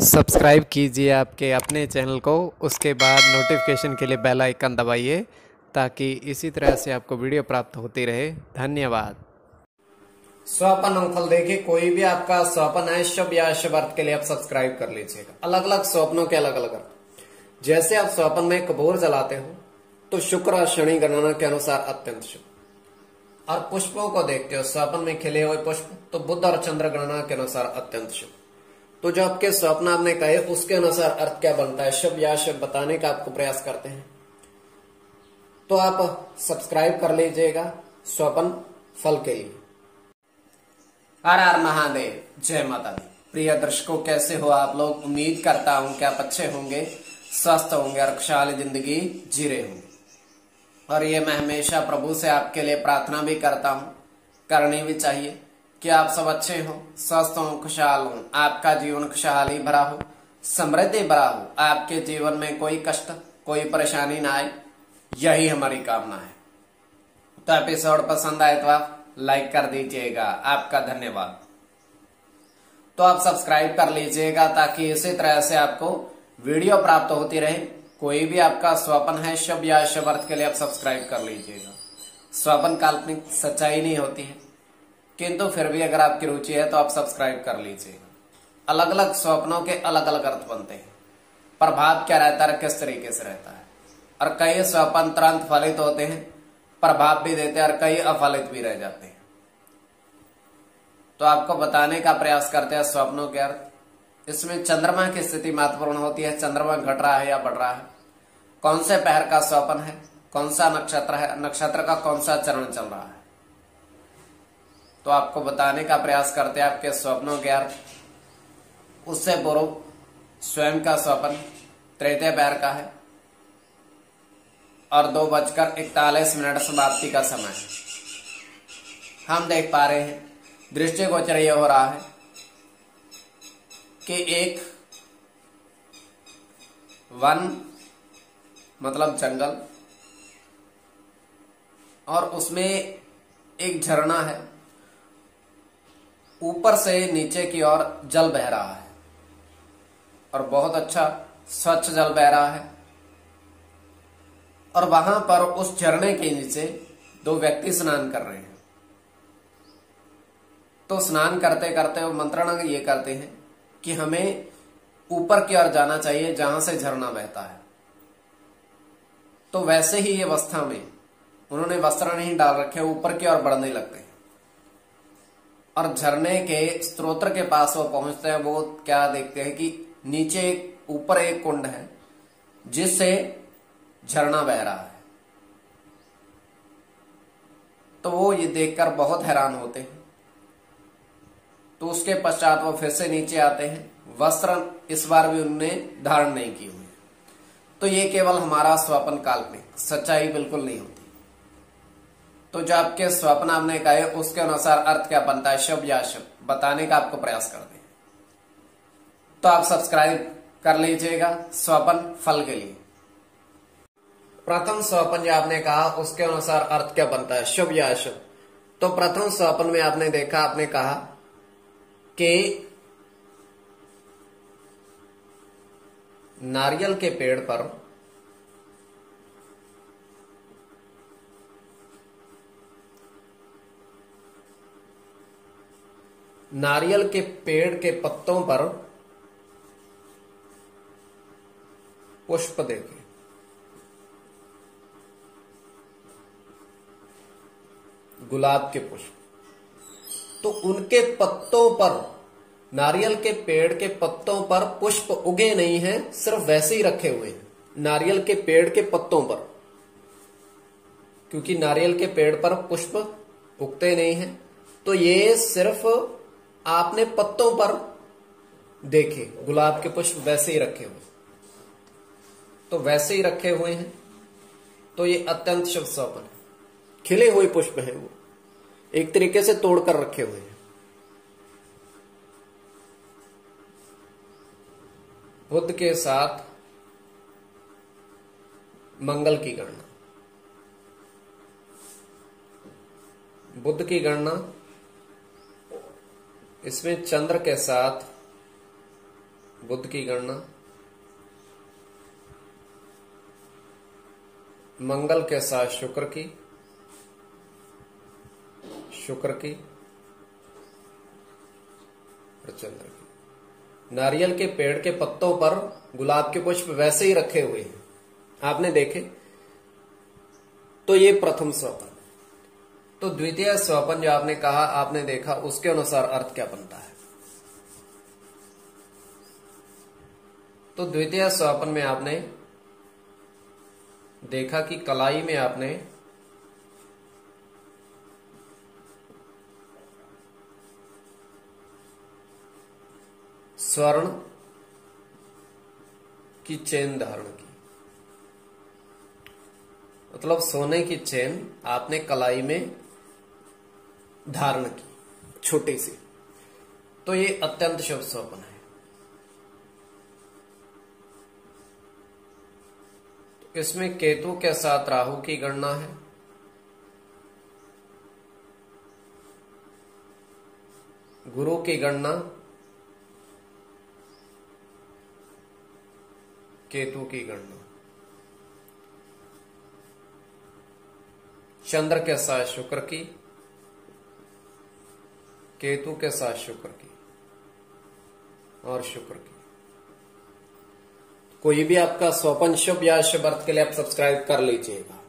Subscribe कीजिए आपके अपने चैनल को। उसके बाद नोटिफिकेशन के लिए बेल आइकन दबाइए ताकि इसी तरह से आपको वीडियो प्राप्त होती रहे। धन्यवाद। स्वप्न फल देखिए, कोई भी आपका स्वप्न है शुभ या अशुभ अर्थ के लिए आप सब्सक्राइब कर लीजिएगा। अलग अलग स्वप्नों के अलग अलग अर्थ। जैसे आप स्वप्न में कपूर जलाते हो तो शुक्र और शनि गणना के अनुसार अत्यंत शुभ, और पुष्पों को देखते हो स्वप्न में खिले हुए पुष्प तो बुध और चंद्र गणना के अनुसार अत्यंत शुभ। तो जो आपके स्वप्न आपने कहे उसके अनुसार अर्थ क्या बनता है, शुभ या अशुभ बताने का आपको प्रयास करते हैं। तो आप सब्सक्राइब कर लीजिएगा स्वप्न फल के लिए। हर हर महादेव, जय माता दी। प्रिय दर्शकों, कैसे हो आप लोग? उम्मीद करता हूं कि आप अच्छे होंगे, स्वस्थ होंगे और खुशहाल जिंदगी जी रहे होंगे। और ये मैं हमेशा प्रभु से आपके लिए प्रार्थना भी करता हूं, करनी भी चाहिए कि आप सब अच्छे हो, स्वस्थ हो, खुशहाल हो, आपका जीवन खुशहाली भरा हो, समृद्धि भरा हो, आपके जीवन में कोई कष्ट कोई परेशानी ना आए, यही हमारी कामना है। तो एपिसोड पसंद आए तो आप लाइक कर दीजिएगा, आपका धन्यवाद। तो आप सब्सक्राइब कर लीजिएगा ताकि इसी तरह से आपको वीडियो प्राप्त होती रहे। कोई भी आपका स्वप्न है शुभ या अशुभ अर्थ के लिए आप सब्सक्राइब कर लीजिएगा। स्वप्न काल्पनिक सच्चाई नहीं होती है, किंतु फिर भी अगर आपकी रुचि है तो आप सब्सक्राइब कर लीजिएगा। अलग अलग स्वप्नों के अलग अलग अर्थ बनते हैं। प्रभाव क्या रहता है, किस तरीके से रहता है। और कई स्वप्न तुरंत फलित होते हैं, प्रभाव भी देते हैं, और कई अफलित भी रह जाते हैं। तो आपको बताने का प्रयास करते हैं स्वप्नों के अर्थ। इसमें चंद्रमा की स्थिति महत्वपूर्ण होती है। चंद्रमा घट रहा है या बढ़ रहा है, कौन से पहर का स्वप्न है, कौन सा नक्षत्र है, नक्षत्र का कौन सा चरण चल रहा है, तो आपको बताने का प्रयास करते हैं आपके स्वप्नों के अर्थ। उससे पूर्व स्वयं का स्वप्न तृतीय पैर का है और 2:41 समाप्ति का समय है। हम देख पा रहे हैं, दृष्टिगोचर यह हो रहा है कि एक वन मतलब जंगल, और उसमें एक झरना है, ऊपर से नीचे की ओर जल बह रहा है और बहुत अच्छा स्वच्छ जल बह रहा है। और वहां पर उस झरने के नीचे दो व्यक्ति स्नान कर रहे हैं। तो स्नान करते करते वो मंत्रणा ये करते हैं कि हमें ऊपर की ओर जाना चाहिए जहां से झरना बहता है। तो वैसे ही ये अवस्था में उन्होंने वस्त्र नहीं डाल रखे, ऊपर की ओर बढ़ने लगते हैं और झरने के स्त्रोत्र के पास वो पहुंचते हैं। वो क्या देखते हैं कि नीचे ऊपर एक कुंड है जिससे झरना बह रहा है। तो वो ये देखकर बहुत हैरान होते हैं। तो उसके पश्चात वो फिर से नीचे आते हैं। वस्त्र इस बार भी उन्होंने धारण नहीं किए हुए। तो ये केवल हमारा स्वप्न काल्पनिक, सच्चाई बिल्कुल नहीं होती। तो जो आपके स्वप्न आपने कहे उसके अनुसार अर्थ क्या बनता है, शुभ या अशुभ, बताने का आपको प्रयास करते हैं। तो आप सब्सक्राइब कर लीजिएगा स्वप्न फल के लिए। प्रथम स्वप्न जो आपने कहा उसके अनुसार अर्थ क्या बनता है, शुभ या अशुभ। तो प्रथम स्वप्न में आपने देखा, आपने कहा कि नारियल के पेड़ पर नारियल के पेड़ के पत्तों पर पुष्प देखे। गुलाब के पुष्प। तो उनके पत्तों पर, नारियल के पेड़ के पत्तों पर पुष्प उगे नहीं हैं, सिर्फ वैसे ही रखे हुए हैं नारियल के पेड़ के पत्तों पर। क्योंकि नारियल के पेड़ पर पुष्प उगते नहीं हैं, तो ये सिर्फ आपने पत्तों पर देखे गुलाब के पुष्प वैसे ही रखे हुए। तो वैसे ही रखे हुए हैं, तो ये अत्यंत शुभ स्वप्न है। खिले हुए पुष्प हैं, वो एक तरीके से तोड़कर रखे हुए हैं। बुध के साथ मंगल की गणना, बुध की गणना, इसमें चंद्र के साथ बुध की गणना, मंगल के साथ शुक्र की, और चंद्र की। नारियल के पेड़ के पत्तों पर गुलाब के पुष्प वैसे ही रखे हुए हैं, आपने देखे, तो ये प्रथम स्वपन। तो द्वितीय स्वपन जो आपने कहा, आपने देखा, उसके अनुसार अर्थ क्या बनता है? तो द्वितीय स्वपन में आपने देखा कि कलाई में आपने स्वर्ण की चेन धारण की, मतलब सोने की चेन आपने कलाई में धारण की, छोटी सी। तो ये अत्यंत शुभ स्वप्न है। तो इसमें केतु के साथ राहु की गणना है, गुरु की गणना, केतु की गणना, चंद्र के साथ शुक्र की, केतु के साथ शुक्र की, और शुक्र की। कोई भी आपका स्वपन शुभ या शुभ अर्थ के लिए आप सब्सक्राइब कर लीजिएगा।